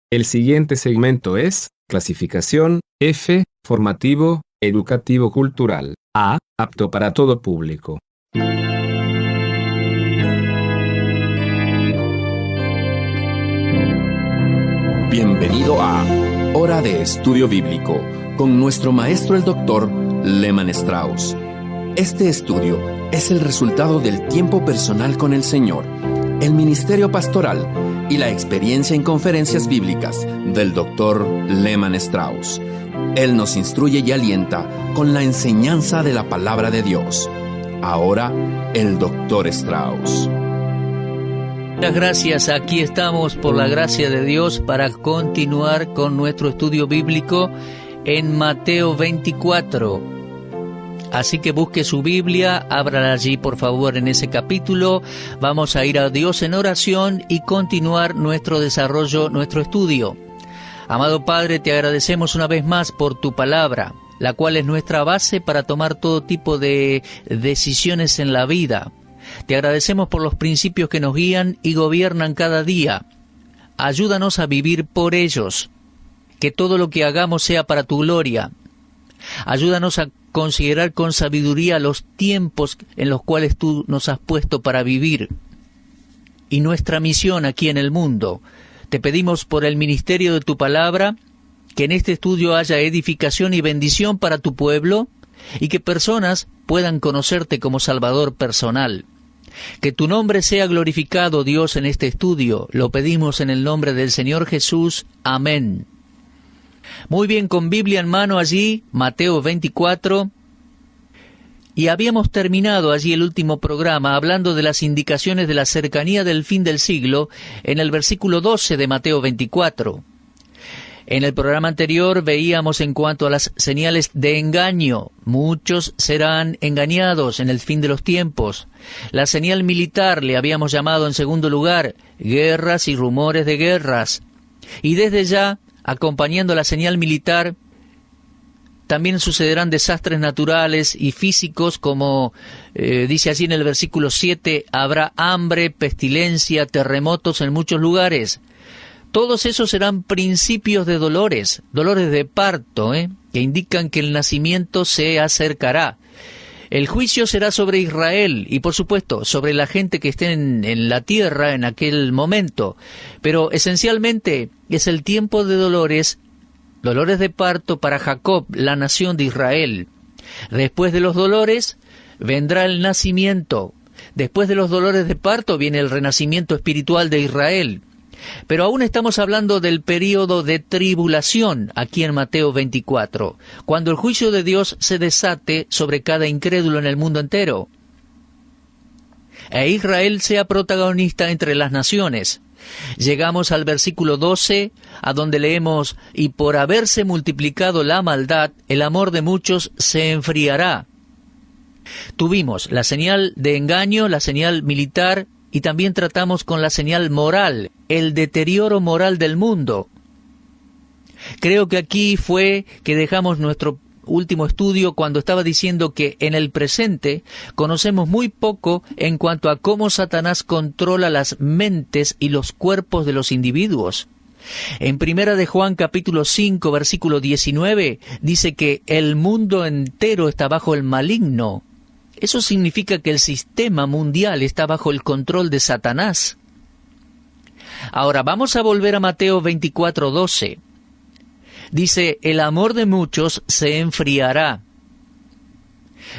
El siguiente segmento es clasificación F, formativo, educativo cultural. A, apto para todo público. Bienvenido a Hora de Estudio Bíblico con nuestro maestro el Dr. Lehman Strauss. Este estudio es el resultado del tiempo personal con el Señor, el ministerio pastoral y la experiencia en conferencias bíblicas del Dr. Lehman Strauss. Él nos instruye y alienta con la enseñanza de la palabra de Dios. Ahora, el Dr. Strauss. Muchas gracias, aquí estamos por la gracia de Dios para continuar con nuestro estudio bíblico en Mateo 24. Así que busque su Biblia, ábrala allí por favor en ese capítulo. Vamos a ir a Dios en oración y continuar nuestro desarrollo, nuestro estudio. Amado Padre, te agradecemos una vez más por tu palabra, la cual es nuestra base para tomar todo tipo de decisiones en la vida. Te agradecemos por los principios que nos guían y gobiernan cada día. Ayúdanos a vivir por ellos, que todo lo que hagamos sea para tu gloria. Ayúdanos a considerar con sabiduría los tiempos en los cuales tú nos has puesto para vivir y nuestra misión aquí en el mundo. Te pedimos por el ministerio de tu palabra, que en este estudio haya edificación y bendición para tu pueblo y que personas puedan conocerte como Salvador personal. Que tu nombre sea glorificado, Dios, en este estudio. Lo pedimos en el nombre del Señor Jesús. Amén. Muy bien, con Biblia en mano allí, Mateo 24. Y habíamos terminado allí el último programa hablando de las indicaciones de la cercanía del fin del siglo en el versículo 12 de Mateo 24. En el programa anterior veíamos en cuanto a las señales de engaño. Muchos serán engañados en el fin de los tiempos. La señal militar le habíamos llamado en segundo lugar, guerras y rumores de guerras. Y desde ya, acompañando la señal militar, también sucederán desastres naturales y físicos como dice allí en el versículo 7, habrá hambre, pestilencia, terremotos en muchos lugares. Todos esos serán principios de dolores de parto, que indican que el nacimiento se acercará. El juicio será sobre Israel y, por supuesto, sobre la gente que esté en la tierra en aquel momento. Pero esencialmente es el tiempo de dolores de parto para Jacob, la nación de Israel. Después de los dolores vendrá el nacimiento. Después de los dolores de parto viene el renacimiento espiritual de Israel. Pero aún estamos hablando del período de tribulación aquí en Mateo 24, cuando el juicio de Dios se desate sobre cada incrédulo en el mundo entero. E Israel sea protagonista entre las naciones. Llegamos al versículo 12, a donde leemos, y por haberse multiplicado la maldad, el amor de muchos se enfriará. Tuvimos la señal de engaño, la señal militar, y también tratamos con la señal moral, el deterioro moral del mundo. Creo que aquí fue que dejamos nuestro último estudio cuando estaba diciendo que en el presente conocemos muy poco en cuanto a cómo Satanás controla las mentes y los cuerpos de los individuos. En Primera de Juan capítulo 5 versículo 19 dice que el mundo entero está bajo el maligno. Eso significa que el sistema mundial está bajo el control de Satanás. Ahora vamos a volver a Mateo 24:12. Dice, el amor de muchos se enfriará.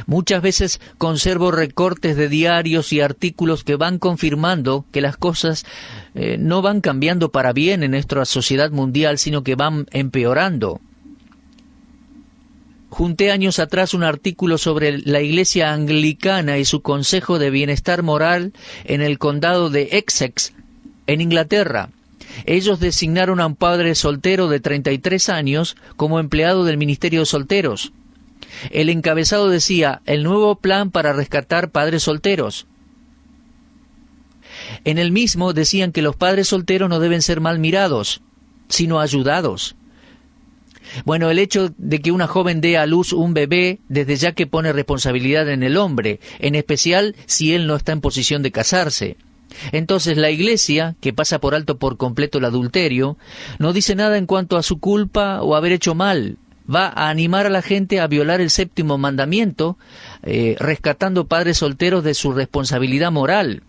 Muchas veces conservo recortes de diarios y artículos que van confirmando que las cosas no van cambiando para bien en nuestra sociedad mundial, sino que van empeorando. Junté años atrás un artículo sobre la Iglesia Anglicana y su Consejo de Bienestar Moral en el condado de Essex, en Inglaterra. Ellos designaron a un padre soltero de 33 años como empleado del Ministerio de Solteros. El encabezado decía, el nuevo plan para rescatar padres solteros. En el mismo decían que los padres solteros no deben ser mal mirados, sino ayudados. Bueno, el hecho de que una joven dé a luz un bebé, desde ya que pone responsabilidad en el hombre, en especial si él no está en posición de casarse. Entonces la Iglesia, que pasa por alto por completo el adulterio, no dice nada en cuanto a su culpa o haber hecho mal. Va a animar a la gente a violar el 7º mandamiento, rescatando padres solteros de su responsabilidad moral.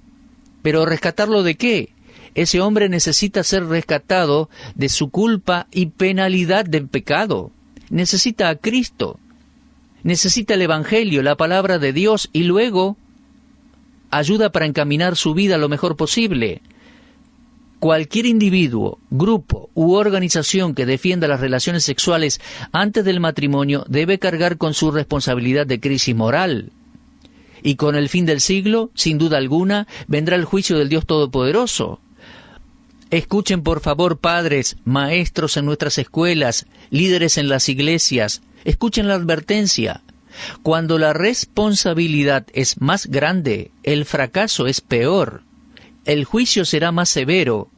¿Pero rescatarlo de qué? Ese hombre necesita ser rescatado de su culpa y penalidad del pecado. Necesita a Cristo. Necesita el Evangelio, la palabra de Dios, y luego ayuda para encaminar su vida lo mejor posible. Cualquier individuo, grupo u organización que defienda las relaciones sexuales antes del matrimonio debe cargar con su responsabilidad de crisis moral. Y con el fin del siglo, sin duda alguna, vendrá el juicio del Dios Todopoderoso. Escuchen por favor, padres, maestros en nuestras escuelas, líderes en las iglesias, escuchen la advertencia. Cuando la responsabilidad es más grande, el fracaso es peor. El juicio será más severo.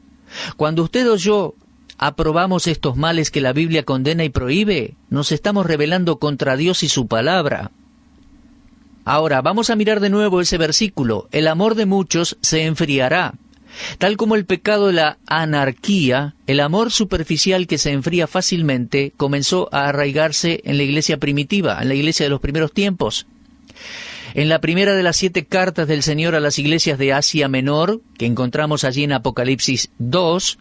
Cuando usted o yo aprobamos estos males que la Biblia condena y prohíbe, nos estamos rebelando contra Dios y su palabra. Ahora, vamos a mirar de nuevo ese versículo. El amor de muchos se enfriará. Tal como el pecado de la anarquía, el amor superficial que se enfría fácilmente comenzó a arraigarse en la iglesia primitiva, en la iglesia de los primeros tiempos. En la primera de las 7 cartas del Señor a las iglesias de Asia Menor, que encontramos allí en Apocalipsis 2,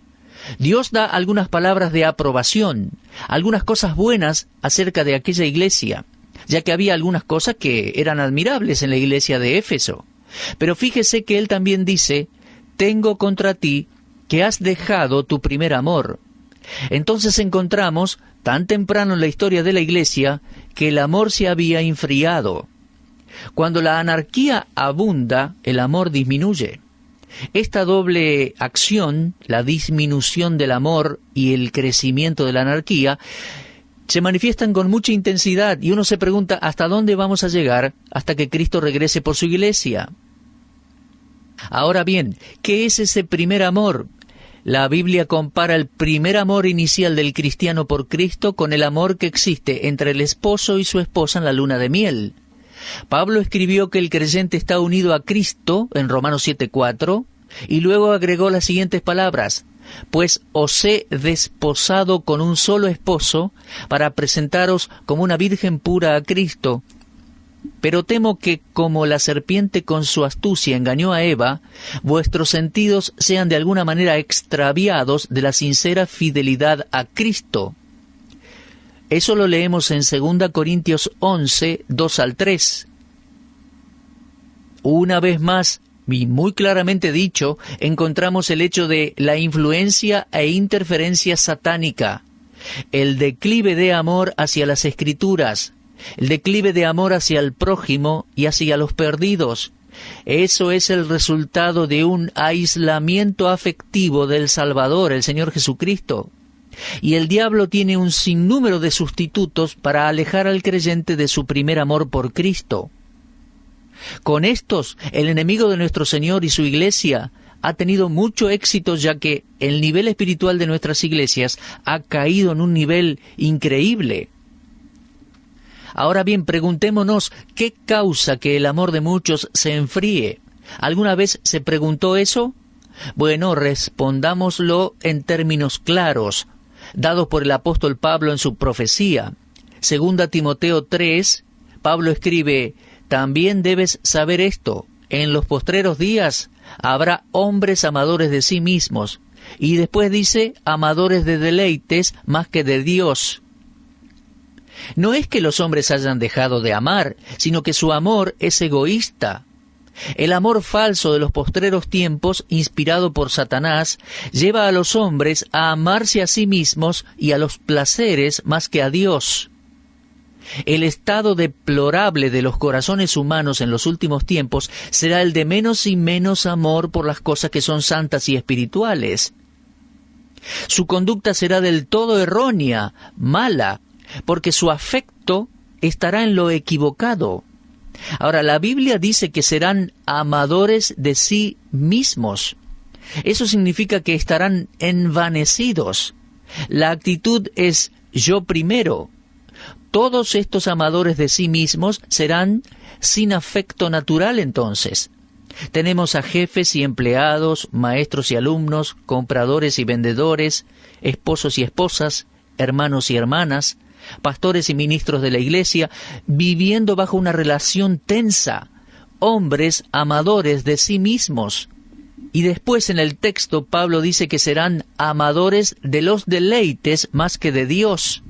Dios da algunas palabras de aprobación, algunas cosas buenas acerca de aquella iglesia, ya que había algunas cosas que eran admirables en la iglesia de Éfeso. Pero fíjese que Él también dice: tengo contra ti que has dejado tu primer amor. Entonces encontramos, tan temprano en la historia de la iglesia, que el amor se había enfriado. Cuando la anarquía abunda, el amor disminuye. Esta doble acción, la disminución del amor y el crecimiento de la anarquía, se manifiestan con mucha intensidad y uno se pregunta ¿hasta dónde vamos a llegar hasta que Cristo regrese por su iglesia? Ahora bien, ¿qué es ese primer amor? La Biblia compara el primer amor inicial del cristiano por Cristo con el amor que existe entre el esposo y su esposa en la luna de miel. Pablo escribió que el creyente está unido a Cristo en Romanos 7:4 y luego agregó las siguientes palabras: pues os he desposado con un solo esposo para presentaros como una virgen pura a Cristo. Pero temo que, como la serpiente con su astucia engañó a Eva, vuestros sentidos sean de alguna manera extraviados de la sincera fidelidad a Cristo. Eso lo leemos en 2 Corintios 11, 2 al 3. Una vez más, y muy claramente dicho, encontramos el hecho de la influencia e interferencia satánica, el declive de amor hacia las Escrituras, el declive de amor hacia el prójimo y hacia los perdidos. Eso es el resultado de un aislamiento afectivo del Salvador, el Señor Jesucristo. Y el diablo tiene un sinnúmero de sustitutos para alejar al creyente de su primer amor por Cristo. Con estos, el enemigo de nuestro Señor y su iglesia ha tenido mucho éxito, ya que el nivel espiritual de nuestras iglesias ha caído en un nivel increíble. Ahora bien, preguntémonos, ¿qué causa que el amor de muchos se enfríe? ¿Alguna vez se preguntó eso? Bueno, respondámoslo en términos claros, dados por el apóstol Pablo en su profecía. 2 Timoteo 3, Pablo escribe: también debes saber esto, en los postreros días habrá hombres amadores de sí mismos, y después dice, amadores de deleites más que de Dios. No es que los hombres hayan dejado de amar, sino que su amor es egoísta. El amor falso de los postreros tiempos, inspirado por Satanás, lleva a los hombres a amarse a sí mismos y a los placeres más que a Dios. El estado deplorable de los corazones humanos en los últimos tiempos será el de menos y menos amor por las cosas que son santas y espirituales. Su conducta será del todo errónea, mala, porque su afecto estará en lo equivocado. Ahora, la Biblia dice que serán amadores de sí mismos. Eso significa que estarán envanecidos. La actitud es yo primero. Todos estos amadores de sí mismos serán sin afecto natural entonces. Tenemos a jefes y empleados, maestros y alumnos, compradores y vendedores, esposos y esposas, hermanos y hermanas, pastores y ministros de la iglesia, viviendo bajo una relación tensa, hombres amadores de sí mismos. Y después en el texto Pablo dice que serán amadores de los deleites más que de Dios.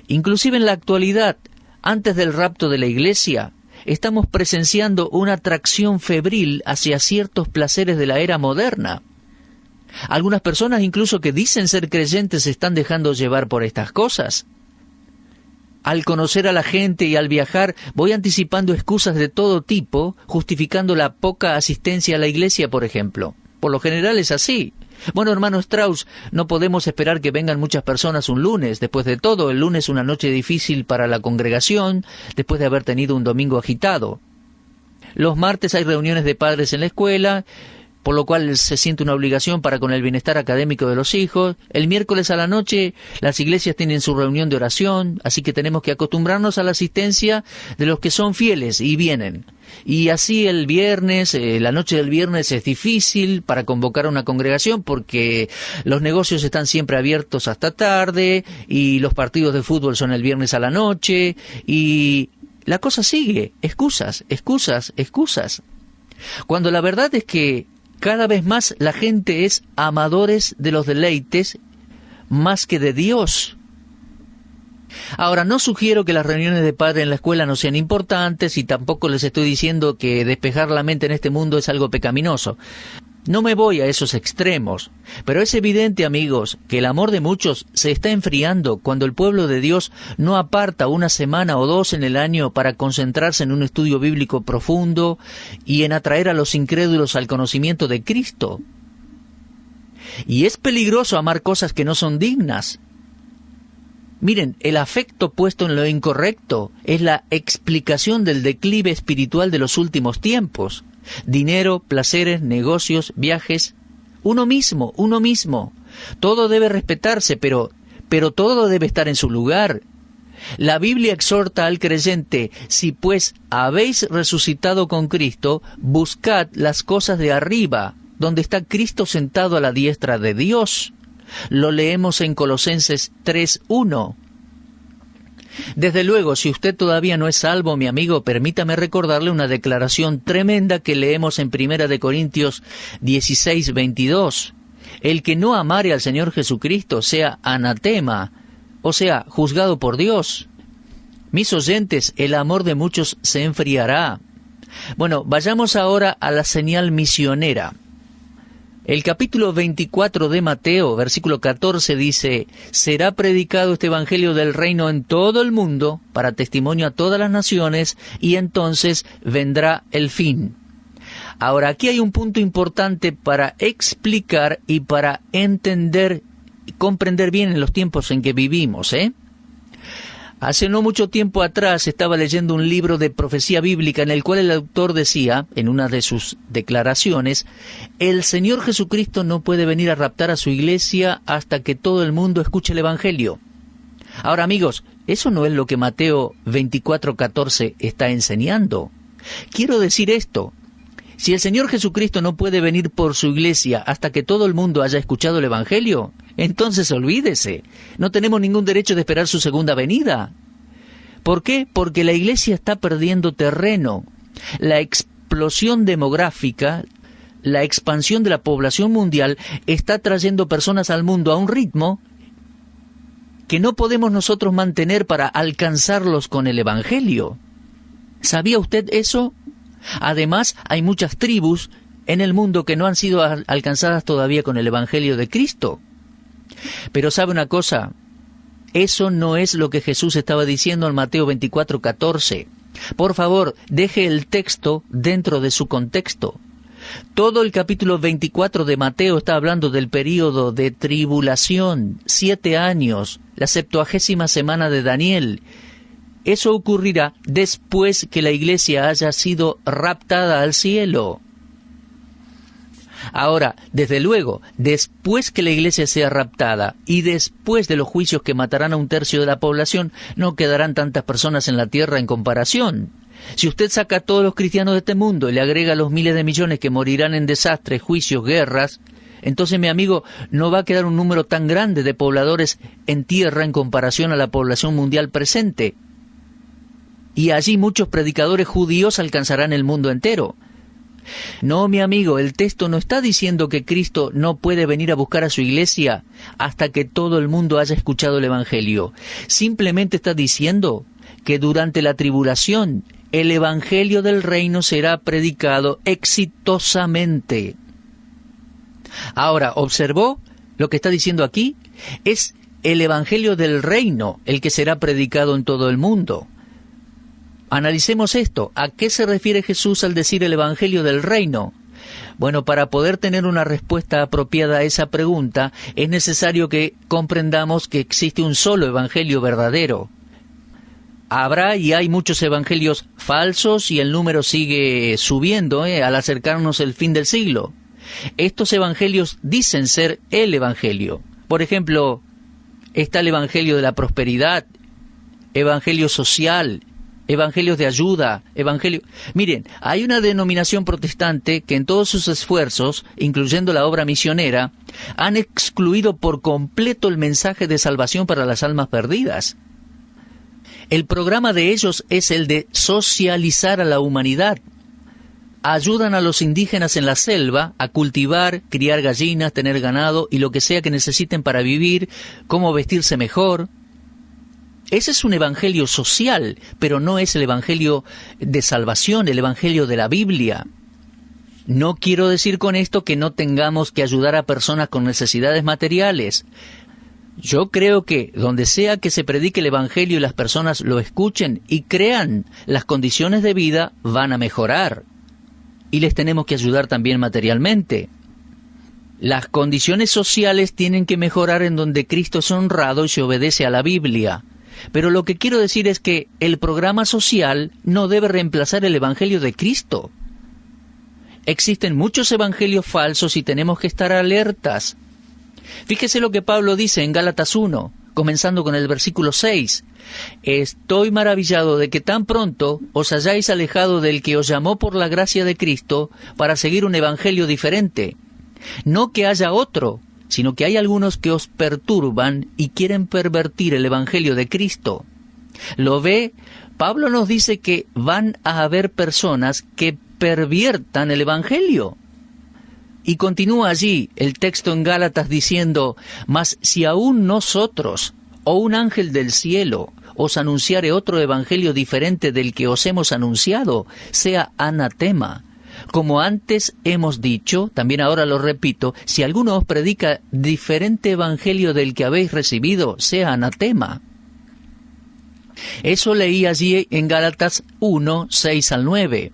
Inclusive en la actualidad, antes del rapto de la iglesia, estamos presenciando una atracción febril hacia ciertos placeres de la era moderna. Algunas personas incluso que dicen ser creyentes se están dejando llevar por estas cosas. Al conocer a la gente y al viajar, voy anticipando excusas de todo tipo, justificando la poca asistencia a la iglesia, por ejemplo. Por lo general es así. Bueno, hermano Strauss, no podemos esperar que vengan muchas personas un lunes. Después de todo, el lunes es una noche difícil para la congregación, después de haber tenido un domingo agitado. Los martes hay reuniones de padres en la escuela, por lo cual se siente una obligación para con el bienestar académico de los hijos. El miércoles a la noche las iglesias tienen su reunión de oración, así que tenemos que acostumbrarnos a la asistencia de los que son fieles y vienen. Y así el viernes, la noche del viernes es difícil para convocar a una congregación porque los negocios están siempre abiertos hasta tarde y los partidos de fútbol son el viernes a la noche y la cosa sigue. Excusas, excusas, excusas. Cuando la verdad es que cada vez más la gente es amadores de los deleites más que de Dios. Ahora, no sugiero que las reuniones de padres en la escuela no sean importantes y tampoco les estoy diciendo que despejar la mente en este mundo es algo pecaminoso. No me voy a esos extremos, pero es evidente, amigos, que el amor de muchos se está enfriando cuando el pueblo de Dios no aparta una semana o dos en el año para concentrarse en un estudio bíblico profundo y en atraer a los incrédulos al conocimiento de Cristo. Y es peligroso amar cosas que no son dignas. Miren, el afecto puesto en lo incorrecto es la explicación del declive espiritual de los últimos tiempos. Dinero, placeres, negocios, viajes, uno mismo. Todo debe respetarse, pero todo debe estar en su lugar. La Biblia exhorta al creyente: si pues habéis resucitado con Cristo, buscad las cosas de arriba, donde está Cristo sentado a la diestra de Dios. Lo leemos en Colosenses 3:1. Desde luego, si usted todavía no es salvo, mi amigo, permítame recordarle una declaración tremenda que leemos en 1 Corintios 16:22. El que no amare al Señor Jesucristo sea anatema, o sea, juzgado por Dios. Mis oyentes, el amor de muchos se enfriará. Bueno, vayamos ahora a la señal misionera. El capítulo 24 de Mateo, versículo 14, dice: será predicado este evangelio del reino en todo el mundo, para testimonio a todas las naciones, y entonces vendrá el fin. Ahora, aquí hay un punto importante para explicar y para entender y comprender bien en los tiempos en que vivimos, Hace no mucho tiempo atrás estaba leyendo un libro de profecía bíblica en el cual el autor decía, en una de sus declaraciones: el Señor Jesucristo no puede venir a raptar a su iglesia hasta que todo el mundo escuche el Evangelio. Ahora, amigos, eso no es lo que Mateo 24:14 está enseñando. Quiero decir esto: si el Señor Jesucristo no puede venir por su iglesia hasta que todo el mundo haya escuchado el Evangelio, entonces olvídese, no tenemos ningún derecho de esperar su segunda venida. ¿Por qué? Porque la iglesia está perdiendo terreno. La explosión demográfica, la expansión de la población mundial está trayendo personas al mundo a un ritmo que no podemos nosotros mantener para alcanzarlos con el Evangelio. ¿Sabía usted eso? Además, hay muchas tribus en el mundo que no han sido alcanzadas todavía con el Evangelio de Cristo. Pero ¿sabe una cosa? Eso no es lo que Jesús estaba diciendo en Mateo 24:14. Por favor, deje el texto dentro de su contexto. Todo el capítulo 24 de Mateo está hablando del período de tribulación, 7 años, la 70ª semana de Daniel. Eso ocurrirá después que la iglesia haya sido raptada al cielo. Ahora, desde luego, después que la iglesia sea raptada y después de los juicios que matarán a 1/3 de la población, no quedarán tantas personas en la tierra en comparación. Si usted saca a todos los cristianos de este mundo y le agrega los miles de millones que morirán en desastres, juicios, guerras, entonces, mi amigo, no va a quedar un número tan grande de pobladores en tierra en comparación a la población mundial presente. Y allí muchos predicadores judíos alcanzarán el mundo entero. No, mi amigo, el texto no está diciendo que Cristo no puede venir a buscar a su iglesia hasta que todo el mundo haya escuchado el Evangelio. Simplemente está diciendo que durante la tribulación el Evangelio del reino será predicado exitosamente. Ahora, ¿observó lo que está diciendo aquí? Es el Evangelio del reino el que será predicado en todo el mundo. Analicemos esto. ¿A qué se refiere Jesús al decir el Evangelio del reino? Bueno, para poder tener una respuesta apropiada a esa pregunta, es necesario que comprendamos que existe un solo Evangelio verdadero. Habrá y hay muchos evangelios falsos y el número sigue subiendo al acercarnos el fin del siglo. Estos evangelios dicen ser el evangelio. Por ejemplo, está el evangelio de la prosperidad, evangelio social, evangelios de ayuda, evangelio... Miren, hay una denominación protestante que en todos sus esfuerzos, incluyendo la obra misionera, han excluido por completo el mensaje de salvación para las almas perdidas. El programa de ellos es el de socializar a la humanidad. Ayudan a los indígenas en la selva a cultivar, criar gallinas, tener ganado y lo que sea que necesiten para vivir, cómo vestirse mejor. Ese es un evangelio social, pero no es el evangelio de salvación, el evangelio de la Biblia. No quiero decir con esto que no tengamos que ayudar a personas con necesidades materiales. Yo creo que donde sea que se predique el evangelio y las personas lo escuchen y crean, las condiciones de vida van a mejorar. Y les tenemos que ayudar también materialmente. Las condiciones sociales tienen que mejorar en donde Cristo es honrado y se obedece a la Biblia. Pero lo que quiero decir es que el programa social no debe reemplazar el Evangelio de Cristo. Existen muchos evangelios falsos y tenemos que estar alertas. Fíjese lo que Pablo dice en Gálatas 1, comenzando con el versículo 6. Estoy maravillado de que tan pronto os hayáis alejado del que os llamó por la gracia de Cristo para seguir un evangelio diferente. No que haya otro, sino que hay algunos que os perturban y quieren pervertir el evangelio de Cristo. ¿Lo ve? Pablo nos dice que van a haber personas que perviertan el evangelio. Y continúa allí el texto en Gálatas diciendo, mas si aún nosotros o un ángel del cielo os anunciare otro evangelio diferente del que os hemos anunciado, sea anatema. Como antes hemos dicho, también ahora lo repito, si alguno os predica diferente evangelio del que habéis recibido, sea anatema. Eso leí allí en Gálatas 1, 6 al 9.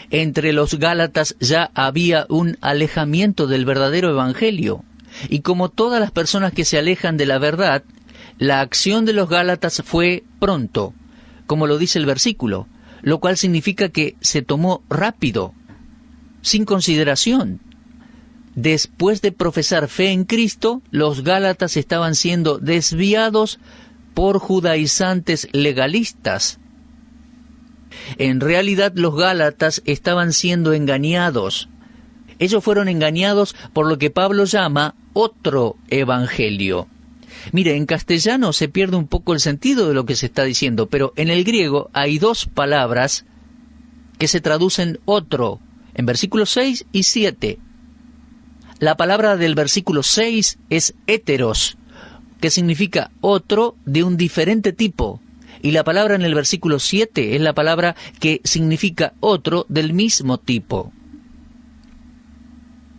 Entre los Gálatas ya había un alejamiento del verdadero evangelio. Y como todas las personas que se alejan de la verdad, la acción de los Gálatas fue pronto, como lo dice el versículo, lo cual significa que se tomó rápido, sin consideración. Después de profesar fe en Cristo, los Gálatas estaban siendo desviados por judaizantes legalistas. En realidad los Gálatas estaban siendo engañados. Ellos fueron engañados por lo que Pablo llama otro evangelio. Mire, en castellano se pierde un poco el sentido de lo que se está diciendo, pero en el griego hay dos palabras que se traducen otro, en versículos 6 y 7. La palabra del versículo 6 es héteros, que significa otro de un diferente tipo. Y la palabra en el versículo 7 es la palabra que significa otro del mismo tipo.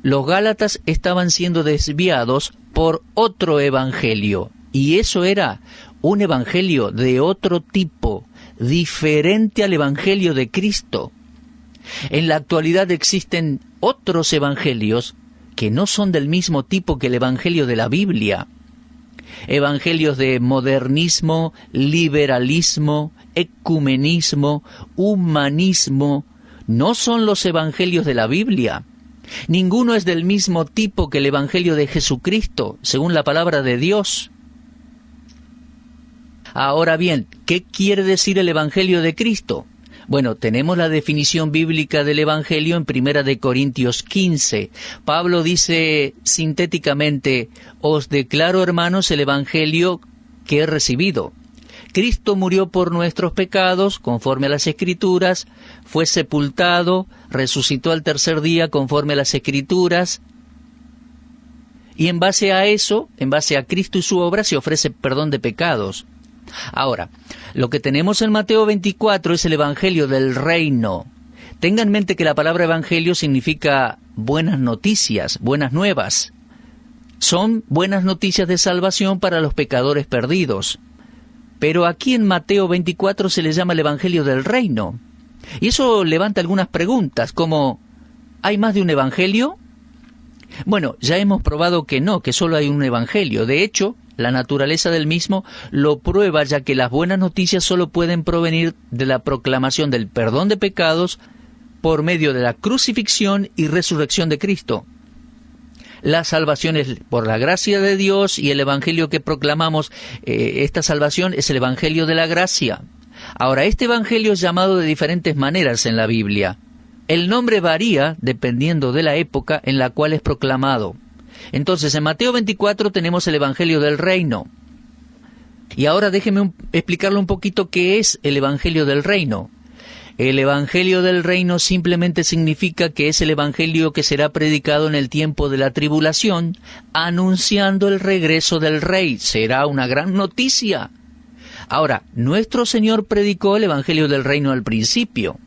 Los Gálatas estaban siendo desviados por otro evangelio, y eso era un evangelio de otro tipo, diferente al evangelio de Cristo. En la actualidad existen otros evangelios que no son del mismo tipo que el evangelio de la Biblia. Evangelios de modernismo, liberalismo, ecumenismo, humanismo, no son los evangelios de la Biblia. Ninguno es del mismo tipo que el evangelio de Jesucristo, según la palabra de Dios. Ahora bien, ¿qué quiere decir el Evangelio de Cristo? Bueno, tenemos la definición bíblica del Evangelio en 1 Corintios 15. Pablo dice sintéticamente: os declaro, hermanos, el Evangelio que he recibido. Cristo murió por nuestros pecados, conforme a las Escrituras, fue sepultado, resucitó al tercer día, conforme a las Escrituras, y en base a eso, en base a Cristo y su obra, se ofrece perdón de pecados. Ahora, lo que tenemos en Mateo 24 es el Evangelio del Reino. Tenga en mente que la palabra Evangelio significa buenas noticias, buenas nuevas. Son buenas noticias de salvación para los pecadores perdidos. Pero aquí en Mateo 24 se le llama el Evangelio del Reino. Y eso levanta algunas preguntas, como: ¿hay más de un Evangelio? Bueno, ya hemos probado que no, que solo hay un Evangelio. De hecho, la naturaleza del mismo lo prueba, ya que las buenas noticias solo pueden provenir de la proclamación del perdón de pecados por medio de la crucifixión y resurrección de Cristo. La salvación es por la gracia de Dios, y el Evangelio que proclamamos, esta salvación, es el Evangelio de la gracia. Ahora, este Evangelio es llamado de diferentes maneras en la Biblia. El nombre varía dependiendo de la época en la cual es proclamado. Entonces, en Mateo 24 tenemos el Evangelio del Reino. Y ahora déjeme explicarle un poquito qué es el Evangelio del Reino. El Evangelio del Reino simplemente significa que es el Evangelio que será predicado en el tiempo de la tribulación, anunciando el regreso del Rey. Será una gran noticia. Ahora, nuestro Señor predicó el Evangelio del Reino al principio.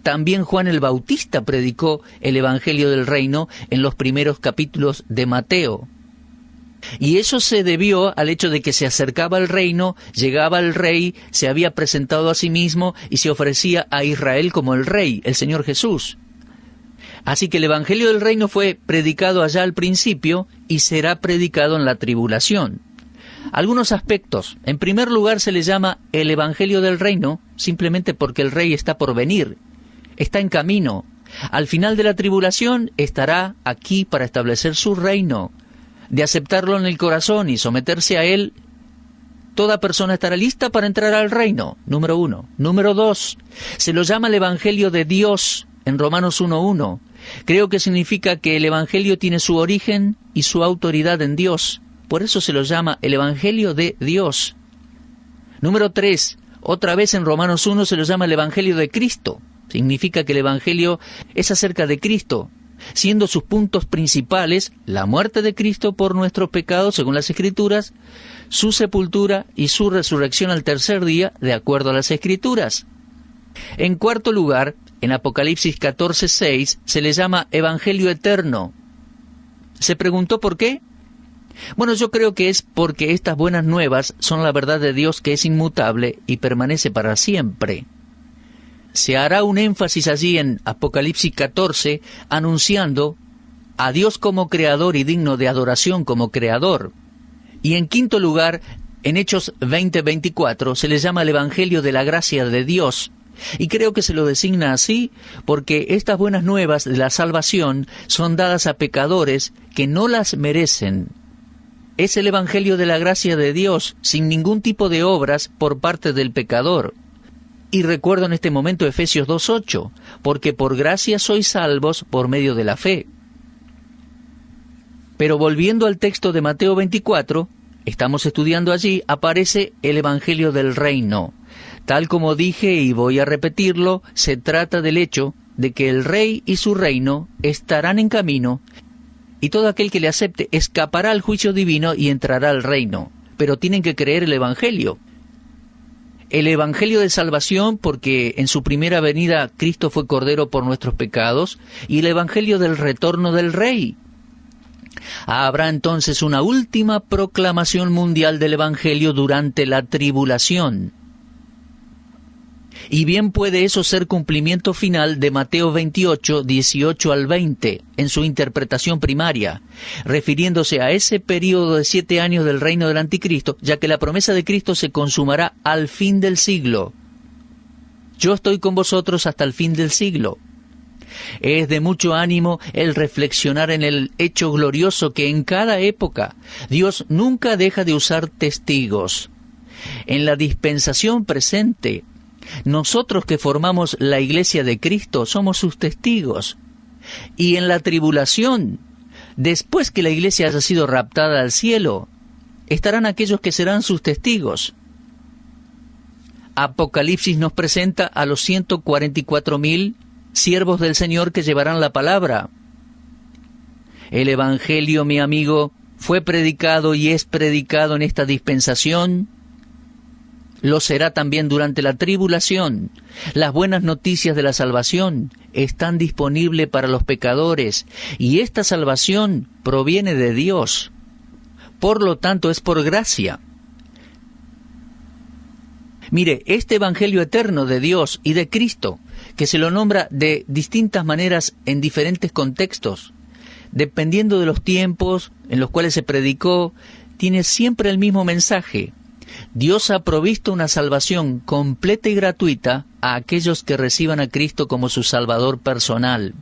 También Juan el Bautista predicó el Evangelio del Reino en los primeros capítulos de Mateo. Y eso se debió al hecho de que se acercaba el reino, llegaba el rey, se había presentado a sí mismo y se ofrecía a Israel como el rey, el Señor Jesús. Así que el Evangelio del Reino fue predicado allá al principio y será predicado en la tribulación. Algunos aspectos. En primer lugar, se le llama el Evangelio del Reino simplemente porque el rey está por venir, está en camino. Al final de la tribulación estará aquí para establecer su reino. De aceptarlo en el corazón y someterse a él, toda persona estará lista para entrar al reino, número 1. Número 2, se lo llama el Evangelio de Dios en Romanos 1:1. Creo que significa que el Evangelio tiene su origen y su autoridad en Dios. Por eso se lo llama el Evangelio de Dios. Número 3, otra vez en Romanos 1 se lo llama el Evangelio de Cristo. Significa que el Evangelio es acerca de Cristo, siendo sus puntos principales la muerte de Cristo por nuestros pecados, según las Escrituras, su sepultura y su resurrección al tercer día, de acuerdo a las Escrituras. En cuarto lugar, en Apocalipsis 14:6, se le llama Evangelio eterno. ¿Se preguntó por qué? Bueno, yo creo que es porque estas buenas nuevas son la verdad de Dios, que es inmutable y permanece para siempre. Se hará un énfasis allí en Apocalipsis 14, anunciando a Dios como creador y digno de adoración como creador. Y en quinto lugar, en Hechos 20:24, se le llama el Evangelio de la gracia de Dios. Y creo que se lo designa así porque estas buenas nuevas de la salvación son dadas a pecadores que no las merecen. Es el Evangelio de la gracia de Dios, sin ningún tipo de obras por parte del pecador. Y recuerdo en este momento Efesios 2:8, porque por gracia sois salvos por medio de la fe. Pero volviendo al texto de Mateo 24, estamos estudiando allí, aparece el Evangelio del Reino. Tal como dije y voy a repetirlo, se trata del hecho de que el Rey y su reino estarán en camino, y todo aquel que le acepte escapará al juicio divino y entrará al reino. Pero tienen que creer el Evangelio. El Evangelio de salvación, porque en su primera venida Cristo fue Cordero por nuestros pecados, y el Evangelio del retorno del Rey. Habrá entonces una última proclamación mundial del Evangelio durante la tribulación. Y bien puede eso ser cumplimiento final de Mateo 28, 18 al 20, en su interpretación primaria, refiriéndose a ese período de 7 años del reino del anticristo, ya que la promesa de Cristo se consumará al fin del siglo. Yo estoy con vosotros hasta el fin del siglo. Es de mucho ánimo el reflexionar en el hecho glorioso que en cada época Dios nunca deja de usar testigos. En la dispensación presente, nosotros que formamos la iglesia de Cristo somos sus testigos. Y en la tribulación, después que la iglesia haya sido raptada al cielo, estarán aquellos que serán sus testigos. Apocalipsis nos presenta a los 144,000 siervos del Señor que llevarán la palabra. El Evangelio, mi amigo, fue predicado y es predicado en esta dispensación. Lo será también durante la tribulación. Las buenas noticias de la salvación están disponibles para los pecadores y esta salvación proviene de Dios. Por lo tanto, es por gracia. Mire, este Evangelio eterno de Dios y de Cristo, que se lo nombra de distintas maneras en diferentes contextos, dependiendo de los tiempos en los cuales se predicó, tiene siempre el mismo mensaje. Dios ha provisto una salvación completa y gratuita a aquellos que reciban a Cristo como su Salvador personal.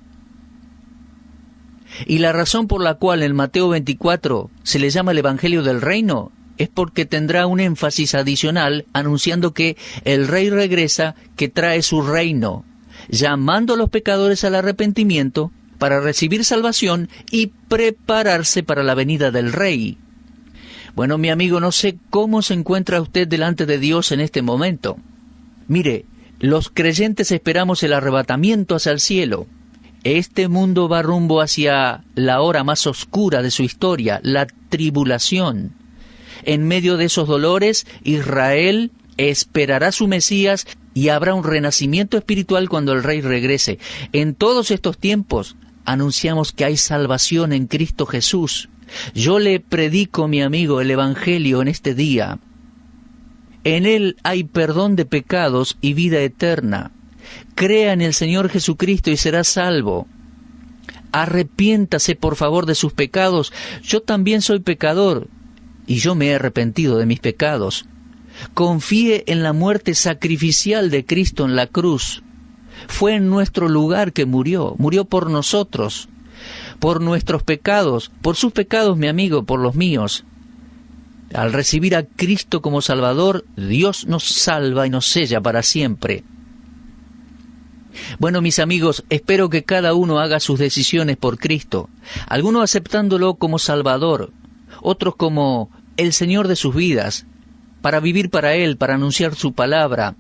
Y la razón por la cual en Mateo 24 se le llama el Evangelio del Reino es porque tendrá un énfasis adicional anunciando que el Rey regresa, que trae su reino, llamando a los pecadores al arrepentimiento para recibir salvación y prepararse para la venida del Rey. Bueno, mi amigo, no sé cómo se encuentra usted delante de Dios en este momento. Mire, los creyentes esperamos el arrebatamiento hacia el cielo. Este mundo va rumbo hacia la hora más oscura de su historia, la tribulación. En medio de esos dolores, Israel esperará su Mesías y habrá un renacimiento espiritual cuando el Rey regrese. En todos estos tiempos anunciamos que hay salvación en Cristo Jesús. Yo le predico, mi amigo, el Evangelio en este día. En él hay perdón de pecados y vida eterna. Crea en el Señor Jesucristo y será salvo. Arrepiéntase, por favor, de sus pecados. Yo también soy pecador y yo me he arrepentido de mis pecados. Confíe en la muerte sacrificial de Cristo en la cruz. Fue en nuestro lugar que murió por nosotros, por nuestros pecados, por sus pecados, mi amigo, por los míos. Al recibir a Cristo como Salvador, Dios nos salva y nos sella para siempre. Bueno, mis amigos, espero que cada uno haga sus decisiones por Cristo, algunos aceptándolo como Salvador, otros como el Señor de sus vidas, para vivir para Él, para anunciar su palabra,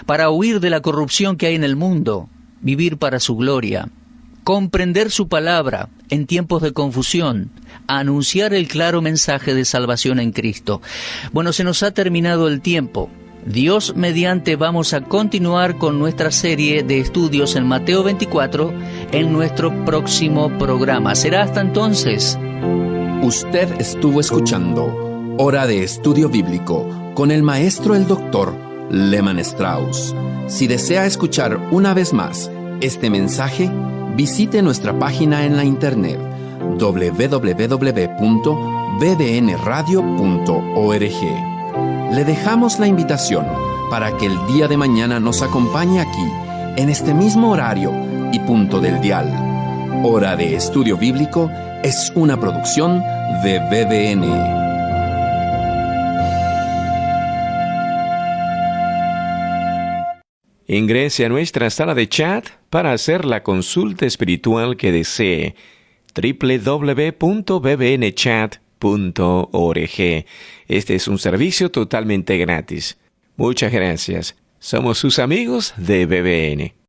para huir de la corrupción que hay en el mundo, vivir para su gloria, comprender su palabra en tiempos de confusión, anunciar el claro mensaje de salvación en Cristo. Bueno, se nos ha terminado el tiempo. Dios mediante vamos a continuar con nuestra serie de estudios en Mateo 24 en nuestro próximo programa. Será hasta entonces. Usted estuvo escuchando Hora de Estudio Bíblico con el maestro el doctor Lehman Strauss. Si desea escuchar una vez más este mensaje, visite nuestra página en la internet www.bbnradio.org. Le dejamos la invitación para que el día de mañana nos acompañe aquí, en este mismo horario y punto del dial. Hora de Estudio Bíblico es una producción de BBN. Ingrese a nuestra sala de chat para hacer la consulta espiritual que desee. www.bbnchat.org. Este es un servicio totalmente gratis. Muchas gracias. Somos sus amigos de BBN.